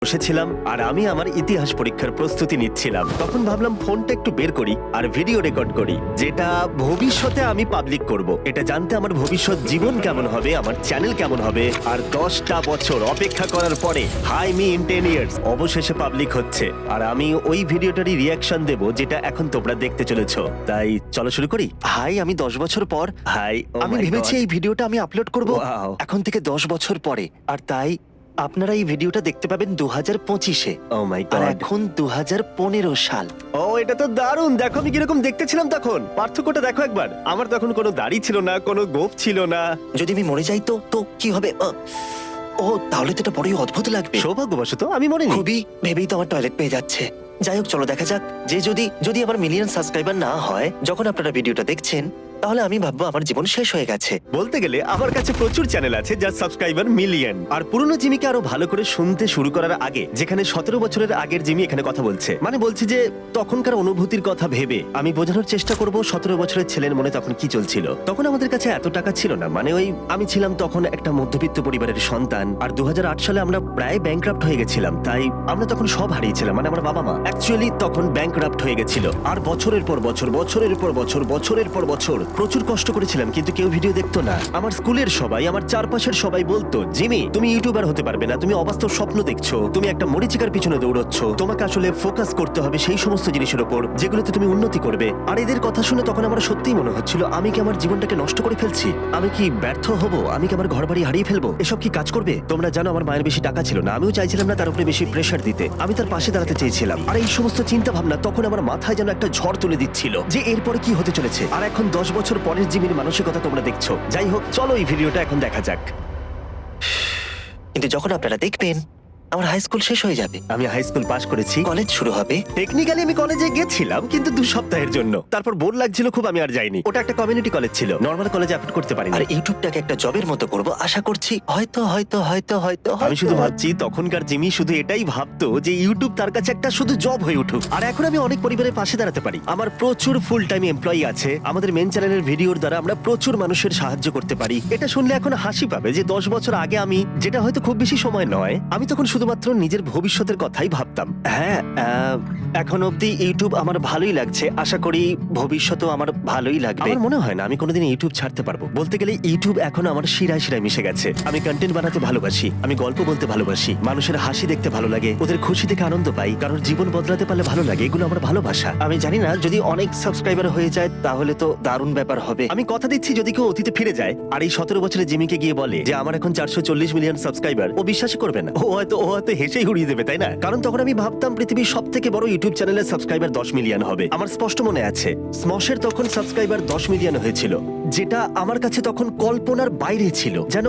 বসেছিলাম আর আমি আমার ইতিহাস পরীক্ষার প্রস্তুতি নিচ্ছিলাম। তখন ভাবলাম ফোনটা একটু বের করি আর ভিডিও রেকর্ড করি, যেটা ভবিষ্যতে আমি পাবলিক করব। এটা জানতে আমার ভবিষ্যৎ জীবন কেমন হবে, আমার চ্যানেল কেমন হবে। আর 10টা বছর অপেক্ষা করার পরে হাই মি ইন 10 ইয়ার্স অবশেষে পাবলিক হচ্ছে। আর আমি ওই ভিডিওটারই রিয়াকশন দেব যেটা এখন তোমরা দেখতে চলেছো। তাই চলো শুরু করি। হাই, আমি 10 বছর পর হাই, আমি ভেবেছি এই ভিডিওটা আমি আপলোড করব Wow. এখন থেকে 10 বছর পরে। আর তাই আপনারা এই ভিডিওটা দেখতে পাবেন 2025-এ। ও মাই আর গড। এখন 2015 সাল। ও এটা তো দারুণ। দেখো আমি কিরকম দেখতেছিলাম তখন, পার্থক্যটা দেখো একবার। আমার তখন কোনো দাড়ি ছিল না, কোনো গোঁফ ছিল না। যদি আমি মরে যাই তো কি হবে? ও, তাহলে তো এটা বড়ই অদ্ভুত লাগবে। সৌভাগ্যবশত আমি মনে নেই। খুবই ভেবেই তো আমার টয়লেট পেয়ে যাচ্ছে। যাই হোক, চলো দেখা যাক যে যদি আমার মিলিয়ন সাবস্ক্রাইবার না হয় যখন আপনারা ভিডিওটা দেখছেন, তাহলে আমি ভাববো আমার জীবন শেষ হয়ে গেছে। বলতে গেলে আমার কাছে প্রচুর চ্যানেল আছে যার সাবস্ক্রাইবার মিলিয়ন। আর পুরনো জিমিকে আরো ভালো করে শুনতে শুরু করার আগে, যেখানে 17 বছরের আগের জিমি এখানে কথা বলছে, মানে বলছি যে তখনকার অনুভূতির কথা ভেবে আমি বোঝানোর চেষ্টা করব 17 বছরের ছেলের মনে তখন কি চলছিল। তখন আমাদের কাছে এত টাকা ছিল না, মানে ওই আমি ছিলাম তখন একটা মধ্যবিত্ত পরিবারের সন্তান। আর 2008 সালে আমরা প্রায় ব্যাংকরাপ্ট হয়ে গেছিলাম। তাই আমরা তখন সব হারিয়েছিলাম, মানে আমার বাবা মা অ্যাকচুয়ালি তখন ব্যাংকরাপ্ট হয়ে গেছিল। আর বছরের পর বছর, বছরের পর বছর, বছরের পর বছর প্রচুর কষ্ট করেছিলাম, কিন্তু কেউ ভিডিও দেখতো না। আমার স্কুলের সবাই, আমার চারপাশের সবাই বলতো, জিমি তুমি ইউটিউবার হতে পারবে না, তুমি অবাস্তব স্বপ্ন দেখছো, তুমি একটা মরিচিকার পিছনে দৌড়চ্ছ, তোমাকে আসলে ফোকাস করতে হবে সেই সমস্ত জিনিসের উপর যেগুলোতে তুমি উন্নতি করবে। আর এদের কথা শুনে তখন আমার সত্যিই মনে হচ্ছিল আমি কি আমার জীবনটাকে নষ্ট করে ফেলছি, আমি কি ব্যর্থ হব, আমি কি আমার ঘরবাড়ি হারিয়ে ফেলবো, এসব কি কাজ করবে। তোমরা জানো আমার মায়ের বেশি টাকা ছিল না, আমিও চাইছিলাম না তার উপরে বেশি প্রেশার দিতে, আমি তার পাশে দাঁড়াতে চেয়েছিলাম। আর এই সমস্ত চিন্তা ভাবনা তখন আমার মাথায় যেন একটা ঝড় তুলে দিচ্ছিল যে এরপরে কি হতে চলেছে। আর এখন 10 বছর পরের জিমির মানসিকতা তোমরা দেখছো। যাই হোক, চলো এই ভিডিওটা এখন দেখা যাক। কিন্তু যখন আপনারা দেখবেন আমার হাই স্কুল শেষ হয়ে যাবে, আমি হাই স্কুল পাশ করেছি, কলেজ শুরু হবে। টেকনিক্যালি আমি কলেজে গেছিলাম কিন্তু 2 সপ্তাহের জন্য, তারপর বোর লাগছিল খুব, আমি আর যাইনি। ওটা একটা কমিউনিটি কলেজ ছিল, নর্মাল কলেজে অ্যাফোর্ড করতে পারিনি। আর ইউটিউবটাকে একটা জবের মতো করব আশা করছি। হয়তো আমি শুধু ভাবছি তখনকার জিমি শুধু এটাই ভাবতো যে ইউটিউব তার কাছে একটা শুধু জব হয়ে উঠুক। আর এখন আমি অনেক পরিবারের পাশে দাঁড়াতে পারি, আমার প্রচুর ফুল টাইম এমপ্লয়ি আছে, আমাদের মেন চ্যানেলের ভিডিওর দ্বারা আমরা প্রচুর মানুষের সাহায্য করতে পারি। এটা শুনলে এখন হাসি পাবে যে 10 বছর আগে আমি, যেটা হয়তো খুব বেশি সময় নয়, আমি তখন শুধুমাত্র নিজের ভবিষ্যতের কথাই ভাবতাম। হ্যাঁ, এখন অবধি ইউটিউব আমার ভালোই লাগছে, আশা করি ভবিষ্যতেও আমার ভালোই লাগবে। আমার মনে হয় না আমি কোনোদিন ইউটিউব ছাড়তে পারবো। বলতে গেলে ইউটিউব এখন আমার শিরায় শিরায় মিশে গেছে। আমি কন্টেন্ট বানাতে ভালোবাসি, আমি গল্প বলতে ভালোবাসি, মানুষের হাসি দেখতে ভালো লাগে, ওদের খুশি দেখে আনন্দ পাই, কারোর জীবন বদলাতে পারলে ভালো লাগে, এগুলো আমার ভালোবাসা। আমি জানি না যদি অনেক সাবস্ক্রাইবার হয়ে যায় তাহলে তো দারুণ ব্যাপার হবে। আমি কথা দিচ্ছি যদি কেউ অতীতে ফিরে যায় আর এই 17 বছরের জিমিকে গিয়ে বলে যে আমার এখন 440 মিলিয়ন সাবস্ক্রাইবার, ও বিশ্বাস করবে না, ও হয়তো হেসেই উড়িয়ে দেবে, তাই না? কারণ তখন আমি ভাবতাম পৃথিবীর সব থেকে বড় ইউটিউব চ্যানেলের সাবস্ক্রাইবার 10 মিলিয়ন হবে। আমার স্পষ্ট মনে আছে স্মশের তখন সাবস্ক্রাইবার 10 মিলিয়ন হয়েছিল, যেটা আমার কাছে তখন কল্পনার বাইরে ছিল। যেন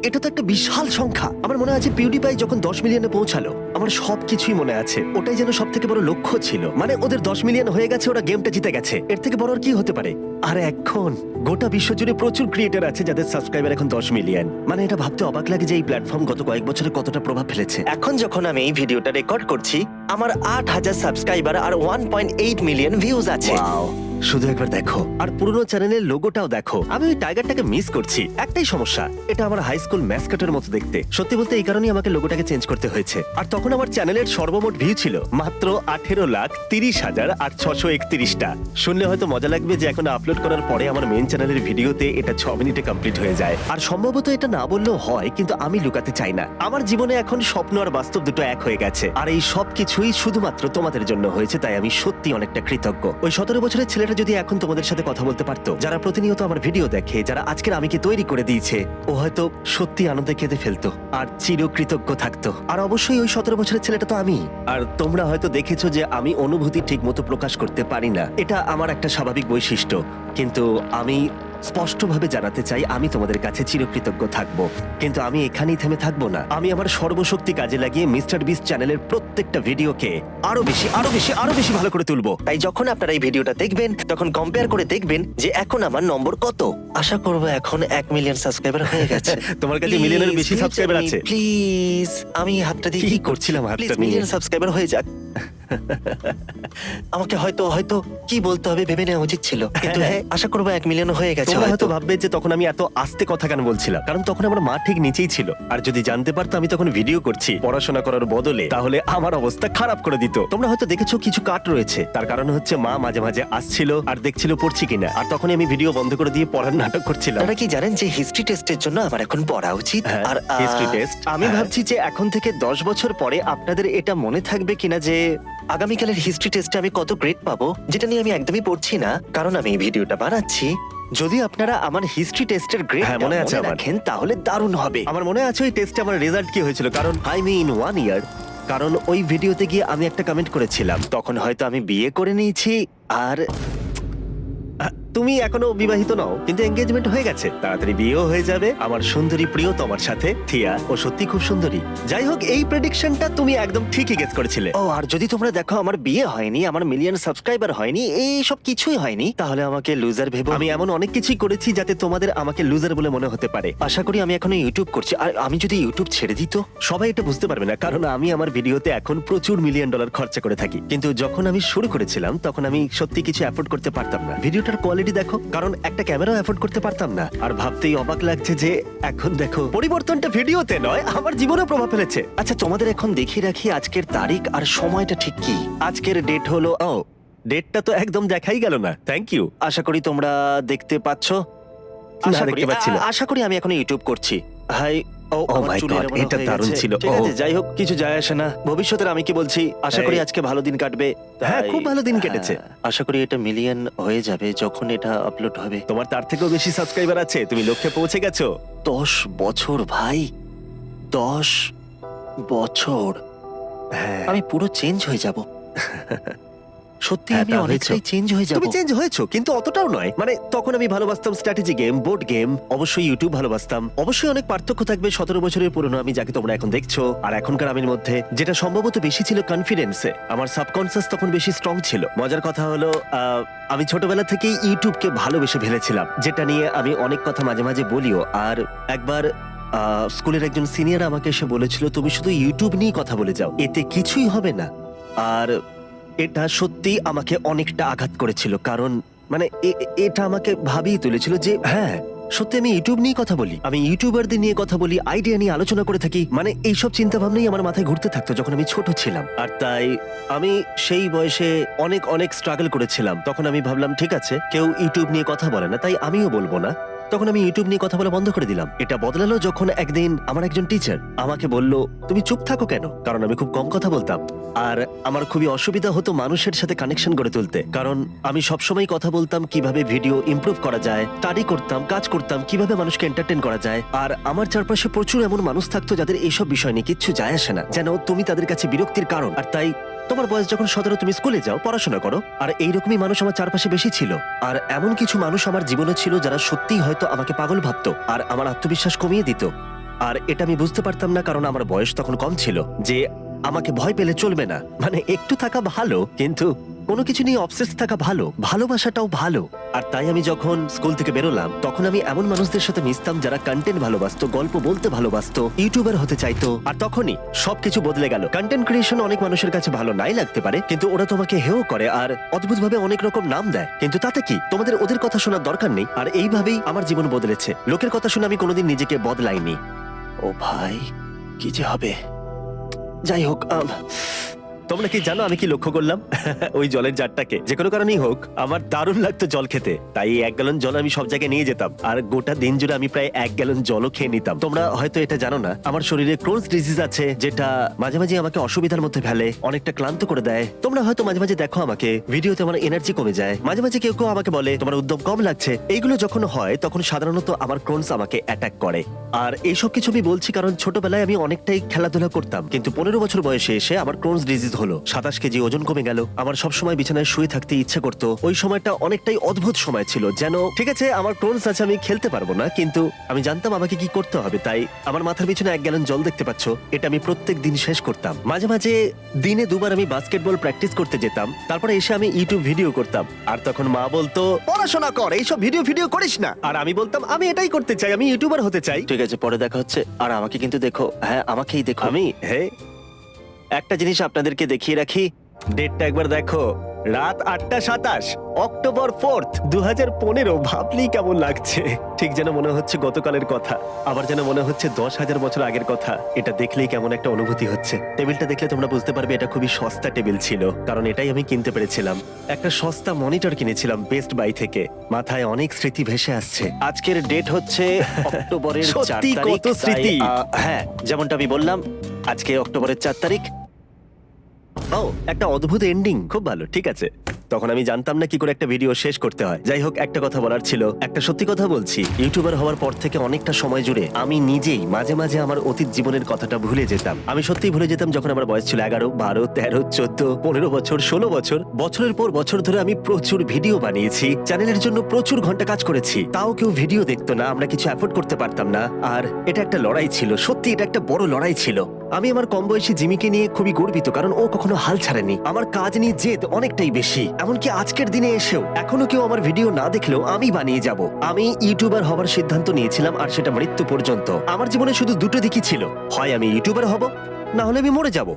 এটা তো একটা বিশাল সংখ্যা। আমার মনে আছে পিউডিপাই যখন 10 মিলিয়নে পৌঁছালো, আমার সবকিছুই মনে আছে, ওটাই যেন সব থেকে বড় লক্ষ্য ছিল। মানে ওদের 10 মিলিয়ন হয়ে গেছে, ওরা গেমটা জিতে গেছে, এর থেকে বড় আর কি হতে পারে। আর এখন গোটা বিশ্ব জুড়ে প্রচুর ক্রিয়েটর আছে যাদের সাবস্ক্রাইবার এখন 10 মিলিয়ন। মানে এটা ভাবতে অবাক লাগে যে এই প্ল্যাটফর্ম গত কয়েক বছরে কতটা প্রভাব ফেলেছে। এখন যখন আমি এই ভিডিওটা রেকর্ড করছি আমার 8,000 সাবস্ক্রাইবার আর 1.8 মিলিয়ন ভিউজ আছে। Wow, শুধু একবার দেখো। আর পুরনো চ্যানেলের লোগোটাও দেখো। আমি ওই টাইগারটাকে মিস করছি, একটাই সমস্যা, এটা আমার হাই স্কুল ম্যাসকটের মতো দেখতে। সত্যি বলতে এই কারণেই আমাকে লোগোটাকে চেঞ্জ করতে হয়েছে। আর তখন আমার চ্যানেলের সর্বমোট ভিউ ছিল মাত্র 18,30,631টা। শুনলে হয়তো মজা লাগবে যে এখন আপলোড করার পরে আমার মেন চ্যানেলের ভিডিওতে এটা 6 মিনিটে কমপ্লিট হয়ে যায়। আর সম্ভবত এটা না বললেও হয়, কিন্তু আমি লুকাতে চাই না, আমার জীবনে এখন স্বপ্ন আর বাস্তব দুটো এক হয়ে গেছে। আর এই সব কিছুই শুধুমাত্র তোমাদের জন্য হয়েছে, তাই আমি সত্যি অনেকটা কৃতজ্ঞ। ওই 17 বছরের ছেলেটা যদি এখন তোমাদের সাথে কথা বলতে পারতো, যারা প্রতিনিয়ত আমার ভিডিও দেখে, যারা আজকের আমিকে তৈরি করে দিয়েছে, ও হয়তো সত্যি আনন্দে কেঁদে ফেলতো আর চিরকৃতজ্ঞ থাকতো। আর অবশ্যই ওই 17 বছরের ছেলেটা তো আমি। আর তোমরা হয়তো দেখেছো যে আমি অনুভূতি ঠিক মতো প্রকাশ করতে পারি না, এটা আমার একটা স্বাভাবিক বৈশিষ্ট্য, কিন্তু আমি স্পষ্টভাবে জানাতে চাই আমি তোমাদের কাছে চিরকৃতজ্ঞ থাকবো। কিন্তু আমি এখানেই থেমে থাকবো না, আমি আমার সর্বশক্তি কাজে লাগিয়ে মিস্টার বিস্ট চ্যানেলের প্রত্যেকটা ভিডিওকে আরো বেশি ভালো করে তুলবো। তাই যখন আপনারা এই ভিডিওটা দেখবেন তখন কম্পেয়ার করে দেখবেন যে এখন আমার নম্বর কত। আশা করবো এখন 1 মিলিয়ন সাবস্ক্রাইবার হয়ে গেছে। তোমার কাছে মিলিয়নের বেশি সাবস্ক্রাইবার আছে। প্লিজ, আমি হাতটা দিয়ে কি করছিলাম হাতটা প্লিজ নিয়ে? মিলিয়ন সাবস্ক্রাইবার হয়ে যাক। আমাকে হয়তো হয়তো কি বলতে হবে ভেবে নেওয়া উচিত ছিল, কিন্তু হ্যাঁ আশা করবো 1 মিলিয়ন হয়ে গেছে তোমরা হয়তো। হয়তো ভাববে যে তখন আমি এত আস্তে কথা কেন বলছিলাম, কারণ তখন আমার মা ঠিক নিচেই ছিল। আর যদি জানতে পারতো আমি তখন ভিডিও করছি পড়াশোনা করার বদলে, তাহলে আমার অবস্থা খারাপ করে দিত। তোমরা হয়তো দেখেছো কিছু কাট রয়েছে, তার কারণ হচ্ছে মা মাঝে মাঝে আসছিল আর দেখছিল পড়ছি কিনা, আর তখনই আমি ভিডিও বন্ধ করে দিয়ে পড়ার নাটক করছিলাম। আপনারা কি জানেন যে হিস্ট্রি টেস্টের জন্য আমার এখন পড়া উচিত? আর হিস্ট্রি টেস্ট আমি ভাবছি যে এখন থেকে 10 বছর পরে আপনাদের এটা মনে থাকবে কিনা যে আগামীকালের হিস্ট্রি টেস্টে আমি কত গ্রেড পাবো, যেটা নিয়ে আমি একদমই পড়ছি না, কারণ আমি এই ভিডিওটা বানাচ্ছি। যদি আপনারা আমার হিস্ট্রি টেস্টের গ্রেড মনে আছে আমার, রাখেন তাহলে দারুণ হবে। আমার মনে আছে ওই টেস্টে আমার রেজাল্ট কি হয়েছিল, কারণ আই মিন 1 ইয়ার। কারণ ওই ভিডিওতে গিয়ে আমি একটা কমেন্ট করেছিলাম, তখন হয়তো আমি বিয়ে করে নিয়েছি আর তুমি এখনো বিবাহিত নও, কিন্তু এঙ্গেজমেন্ট হয়ে গেছে, তাড়াতাড়ি বিয়েও হয়ে যাবে আমার সুন্দরী প্রিয়তমার সাথে থিয়া। ও সত্যি খুব সুন্দরী। যাই হোক, এই প্রেডিকশনটা তুমি একদম ঠিকই গেস করেছিলে। ও, আর যদি তোমরা দেখো আমার বিয়ে হয়নি, আমার মিলিয়ন সাবস্ক্রাইবার হয়নি, এই সব কিছুই হয়নি, তাহলে আমাকে লুজার ভেবো। আমি এমন অনেক কিছুই করেছি যাতে তোমাদের আমাকে লুজার বলে মনে হতে পারে। আশা করি আমি এখনো ইউটিউব করছি, আর আমি যদি ইউটিউব ছেড়ে দিত, সবাই এটা বুঝতে পারবে না, কারণ আমি আমার ভিডিওতে এখন প্রচুর $1 মিলিয়ন খরচা করে থাকি। কিন্তু যখন আমি শুরু করেছিলাম তখন আমি সত্যি কিছু অ্যাফোর্ড করতে পারতাম না। ভিডিওটার কোয়ালিটি দেখো, কারণ একটা ক্যামেরাও অ্যাফোর্ড করতে পারতাম না। আর ভাবতেই অবাক লাগছে যে এখন দেখো পরিবর্তনটা ভিডিওতে নয়, আমার জীবনে প্রভাব ফেলেছে। আচ্ছা তোমাদের এখন দেখিয়ে রাখি আজকের তারিখ আর সময়টা ঠিক কি। আজকের ডেট হলো, ডেটটা তো একদম দেখাই গেল না। Thank you. আশা করি তোমরা দেখতে পাচ্ছ। দেখতে পাচ্ছি না। আশা করি আমি এখন ইউটিউব করছি। হাই, Oh my God, এটা দারুণ ছিল। ঠিক আছে, Oh. যাই হোক, কিছু যায় আসে না। ভবিষ্যতের আমি কি বলছি, আশা করি আজকে ভালো দিন কাটবে। হ্যাঁ, তাই- খুব ভালো দিন কেটেছে। হ্যাঁ, আশা করি এটা মিলিয়ন হয়ে যাবে যখন এটা আপলোড হবে। তোমার তার থেকেও বেশি সাবস্ক্রাইবার আছে, তুমি লক্ষ্যে পৌঁছে গেছো। 10 বছর ভাই, 10 বছর। হ্যাঁ, আমি পুরো চেঞ্জ হয়ে যাব। সত্যি হ্যাঁ, আমি তা অনেকটাই হয়েছো। চেঞ্জ হয়ে যাব। তুমি চেঞ্জ হয়েছো, কিন্তু অতটাও নয়। মানে তখন আমি ভালোবাসতাম স্ট্র্যাটেজি গেম, বোর্ড গেম, অবশ্যই ইউটিউব ভালোবাসতাম। অবশ্যই অনেক পার্থক্য থাকবে 17 বছরের পুরনো আমি যাকে তোমরা এখন দেখছো আর এখনকার আমির মধ্যে। যেটা সম্ভবত বেশি ছিল কনফিডেন্সে, আমার সাবকনসিয়াস তখন বেশি স্ট্রং ছিল। মজার কথা হলো আমি ছোটবেলা থেকেই ইউটিউবকে ভালোবেসে ফেলেছিলাম, যেটা নিয়ে আমি অনেক কথা মাঝে মাঝে বলিও। আর একবার স্কুলের একজন সিনিয়র আমাকে এসে বলেছিল, তুমি শুধু ইউটিউব নিয়ে কথা বলে যাও, এতে কিছুই হবে না। আর এটা সত্যি আমাকে অনেকটা আঘাত করেছিল, কারণ মানে এটা আমাকে ভাবিয়ে তুলেছিল যে হ্যাঁ সত্যি আমি ইউটিউব নিয়ে কথা বলি, আমি ইউটিউবারদের নিয়ে কথা বলি, আইডিয়া নিয়ে আলোচনা করে থাকি। মানে এইসব চিন্তা ভাবনাই আমার মাথায় ঘুরতে থাকতো যখন আমি ছোট ছিলাম। আর তাই আমি সেই বয়সে অনেক অনেক স্ট্রাগল করেছিলাম। তখন আমি ভাবলাম ঠিক আছে, কেউ ইউটিউব নিয়ে কথা বলে না, তাই আমিও বলবো না। তখন আমি ইউটিউব নিয়ে কথা বলা বন্ধ করে দিলাম। এটা বদলালো যখন একদিন আমার একজন টিচার আমাকে বলল, তুমি চুপ থাকো কেন? কারণ আমি খুব কম কথা বলতাম আর আমার খুবই অসুবিধা হতো মানুষের সাথে কানেকশন গড়ে তুলতে, কারণ আমি সবসময় কথা বলতাম কিভাবে ভিডিও ইমপ্রুভ করা যায়, স্টাডি করতাম, কাজ করতাম কিভাবে মানুষকে এন্টারটেন করা যায়। আর আমার চারপাশে প্রচুর এমন মানুষ থাকতো যাদের এইসব বিষয় নিয়ে কিচ্ছু যায় আসে না, যেন তুমি তাদের কাছে বিরক্তির কারণ। আর তাই তোমার বয়স যখন 17, তুমি স্কুলে যাও, পড়াশোনা করো। আর এইরকমই মানুষ আমার চারপাশে বেশি ছিল। আর এমন কিছু মানুষ আমার জীবনে ছিল যারা সত্যিই হয়তো আমাকে পাগল ভাবতো আর আমার আত্মবিশ্বাস কমিয়ে দিত। আর এটা আমি বুঝতে পারতাম না, কারণ আমার বয়স তখন কম ছিল, যে আমাকে ভয় পেলে চলবে না। মানে একটু থাকা ভালো, কিন্তু কোনো কিছু নিয়ে অবসেস থাকা ভালো, ভালোবাসাটাও ভালো। আর তাই আমি যখন স্কুল থেকে বেরোলাম তখন আমি এমন মানুষদের সাথে মিশতাম যারা কন্টেন্ট ভালোবাসতো, গল্প বলতে ভালোবাসতো, ইউটিউবার হতে চাইতো। আর তখনই সবকিছু বদলে গেল। কন্টেন্ট ক্রিয়েশন অনেক মানুষের কাছে ভালো নাই লাগতে পারে, কিন্তু ওরা তোমাকে হেও করে আর অদ্ভুতভাবে অনেক রকম নাম দেয়। কিন্তু তাতে কি, তোমাদের ওদের কথা শোনার দরকার নেই। আর এইভাবেই আমার জীবন বদলেছে। লোকের কথা শুনে আমি কোনোদিন নিজেকে বদলাইনি। ও ভাই, কি যে হবে। যাই হোক, তোমরা কি জানো আমি কি লক্ষ্য করলাম? ওই জলের জারটাকে যে কোনো কারণেই হোক আমার দারুণ লাগতো জল খেতে, তাই 1 গ্যালন জল আমি সব জায়গায় নিয়ে যেতাম। আর গোটা দিন জুড়ে আমি প্রায় 1 গ্যালন জলও খেয়ে নিতাম। তোমরা হয়তো এটা জানো না, আমার শরীরে ক্রোনস ডিজিজ আছে, যেটা মাঝে মাঝে আমাকে অসুবিধার মধ্যে ফেলে, অনেকটা ক্লান্ত করে দেয়। তোমরা হয়তো মাঝে মাঝে দেখো আমাকে ভিডিওতে, আমার এনার্জি কমে যায়। মাঝে মাঝে কেউ কেউ আমাকে বলে তোমার উদ্যম কম লাগছে। এইগুলো যখন হয় তখন সাধারণত আমার ক্রোনস আমাকে অ্যাটাক করে। আর এইসব কিছু আমি বলছি কারণ ছোটবেলায় আমি অনেকটাই খেলাধুলা করতাম, কিন্তু 15 বছর বয়সে এসে আমার ক্রোনস ডিজিজ হলো। 27 কেজি ওজন কমে গেল। আমার সব সময় বিছানায় শুয়ে থাকতে ইচ্ছা করতো। ওই সময়টা অনেকটাই অদ্ভুত সময় ছিল, যেন ঠিক আছে আমার ক্রোনস আছে, আমি খেলতে পারবো না, কিন্তু আমি জানতাম আমাকে কি করতে হবে। তাই আমার মাথার পিছনে 1 গ্যালন জল দেখতে পাচ্ছ, এটা আমি প্রত্যেক দিন শেষ করতাম। মাঝে মাঝে দিনে 2 বার আমি বাস্কেটবল প্র্যাকটিস করতে যেতাম। তারপরে এসে আমি ইউটিউব ভিডিও করতাম। আর তখন মা বলতো পড়াশোনা কর, এইসব ভিডিও করিস না। আর আমি বলতাম আমি এটাই করতে চাই, আমি ইউটিউবার হতে চাই। ঠিক আছে, পরে দেখা হচ্ছে। আর আমাকে কিন্তু দেখো, হ্যাঁ আমাকেই দেখো। আমি একটা জিনিস আপনাদেরকে দেখিয়ে রাখি, ডেটটা একবার দেখো, রাত 8:27, অক্টোবর 4th 2015। ভাবলেই কেমন লাগছে, ঠিক যেন মনে হচ্ছে গতকালের কথা, আবার যেন মনে হচ্ছে 10,000 বছর আগের কথা। এটা দেখলেই কেমন একটা অনুভূতি হচ্ছে। টেবিলটা দেখলে তোমরা বুঝতে পারবে এটা খুবই সস্তা টেবিল ছিল, কারণ এটাই আমি কিনতে পেরেছিলাম। একটা সস্তা মনিটর কিনেছিলাম বেস্ট বাই থেকে। মাথায় অনেক স্মৃতি ভেসে আসছে। আজকের ডেট হচ্ছে অক্টোবরের 4 সত্যি তারিখ। কত স্মৃতি। তাই, হ্যাঁ, যেমনটা আমি বললাম, আজকে অক্টোবরের 4 তারিখ। ও, একটা অদ্ভুত এন্ডিং, খুব ভালো, ঠিক আছে। তখন আমি জানতাম না কি করে একটা ভিডিও শেষ করতে হয়। যাই হোক, একটা কথা বলার ছিল, একটা সত্যি কথা বলছি। ইউটিউবার হওয়ার পর থেকে অনেকটা সময় জুড়ে আমি নিজেই মাঝে মাঝে আমার অতীত জীবনের কথাটা ভুলে যেতাম। আমি সত্যিই ভুলে যেতাম যখন আমার বয়স ছিল 11, 12, 13, 14, 15 বছর, 16 বছর। বছরের পর বছর ধরে আমি প্রচুর ভিডিও বানিয়েছি, চ্যানেলের জন্য প্রচুর ঘন্টা কাজ করেছি, তাও কেউ ভিডিও দেখতো না, আমরা কিছু অ্যাফোর্ড করতে পারতাম না। আর এটা একটা লড়াই ছিল, সত্যি এটা একটা বড় লড়াই ছিল। আমি আমার কম বয়সী জিমিকে নিয়ে খুবই গর্বিত, কারণ ও কখনো হাল ছাড়েনি। আমার কাজ নিয়ে জেদ অনেকটাই বেশি, এমনকি আজকের দিনে এসেও এখনো কেউ আমার ভিডিও না দেখলেও আমি বানিয়ে যাব। আমি ইউটিউবার হবার সিদ্ধান্ত নিয়েছিলাম, আর সেটা মৃত্যু পর্যন্ত। আমার জীবনে শুধু দুটো দিকই ছিল, হয় আমি ইউটিউবার হব, না হলে আমি মরে যাব।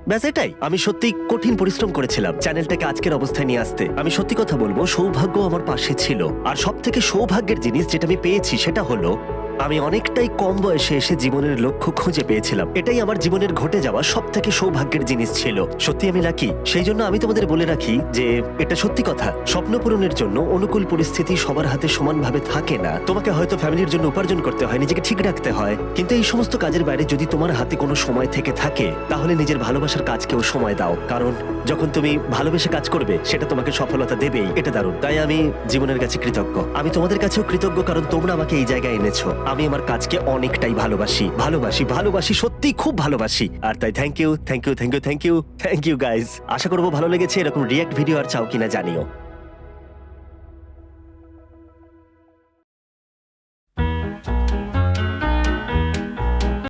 ব্যাস এটাই। আমি সত্যি কঠিন পরিশ্রম করেছিলাম চ্যানেলটাকে আজকের অবস্থায় নিয়ে আসতে। আমি সত্যি কথা বলবো, সৌভাগ্য আমার পাশে ছিল। আর সব থেকে সৌভাগ্যের জিনিস যেটা আমি পেয়েছি সেটা হলো আমি অনেকটাই কম বয়সে এসে জীবনের লক্ষ্য খুঁজে পেয়েছিলাম। এটাই আমার জীবনের ঘটে যাওয়া সব থেকে সৌভাগ্যের জিনিস ছিল। সত্যি আমি লাকি। সেই জন্য আমি তোমাদের বলে রাখি যে এটা সত্যি কথা, স্বপ্ন পূরণের জন্য অনুকূল পরিস্থিতি সবার হাতে সমানভাবে থাকে না। তোমাকে হয়তো ফ্যামিলির জন্য উপার্জন করতে হয়, নিজেকে ঠিক রাখতে হয়, কিন্তু এই সমস্ত কাজের বাইরে যদি তোমার হাতে কোনো সময় থেকে থাকে, তাহলে নিজের ভালোবাসার কাজকেও সময় দাও। কারণ যখন তুমি ভালোবেসে কাজ করবে, সেটা তোমাকে সফলতা দেবেই। এটা দারুণ। তাই আমি জীবনের কাছে কৃতজ্ঞ। আমি তোমাদের কাছেও কৃতজ্ঞ, কারণ তোমরা আমাকে এই জায়গায় এনেছো। আমি আমার কাজকে অনেকটাই ভালোবাসি, ভালোবাসি, ভালোবাসি, সত্যি খুব ভালোবাসি। আর তাই thank you, thank you, thank you, thank you, thank you guys. আশা করবো ভালো লেগেছে। এরকম রিয়াক্ট ভিডিও আর চাও কিনা জানিও।